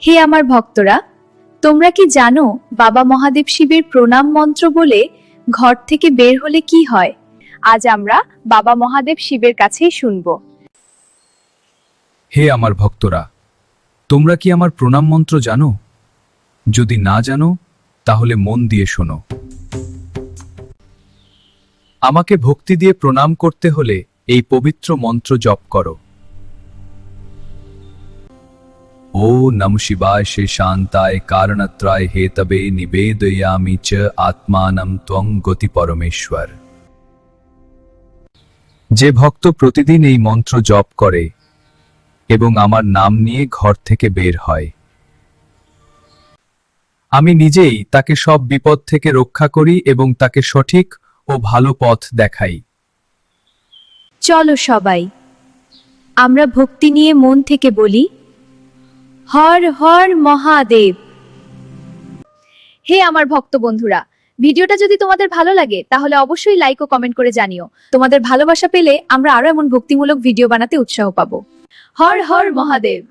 হে আমার ভক্তরা, তোমরা কি জানো বাবা মহাদেব শিবের প্রণাম মন্ত্র বলে ঘর থেকে বের হলে কি হয়? আজ আমরা বাবা মহাদেব শিবের কাছেই শুনবো। হে আমার ভক্তরা, তোমরা কি আমার প্রণাম মন্ত্র জানো? যদি না জানো তাহলে মন দিয়ে শোনো। আমাকে ভক্তি দিয়ে প্রণাম করতে হলে এই পবিত্র মন্ত্র জপ করো। ও নমঃ শিবায় শে শান্তায় কারণত্রায় হেতবে নিবেদয়ামি চ আত্মানম ত্বং গতি পরমেশ্বর। যে ভক্ত প্রতিদিন এই মন্ত্র জপ করে এবং আমার নাম নিয়ে ঘর থেকে বের হয়, আমি নিজেই তাকে সব বিপদ থেকে রক্ষা করি এবং তাকে সঠিক ও ভালো পথ দেখাই। চলো সবাই আমরা ভক্তি নিয়ে মন থেকে বলি, হর হর মহাদেব। হে আমার ভক্ত বন্ধুরা, ভিডিওটা যদি তোমাদের ভালো লাগে তাহলে অবশ্যই লাইক ও কমেন্ট করে জানিও। তোমাদের ভালোবাসা পেলে আমরা আরো এমন ভক্তিমূলক ভিডিও বানাতে উৎসাহ পাবো। হর হর মহাদেব।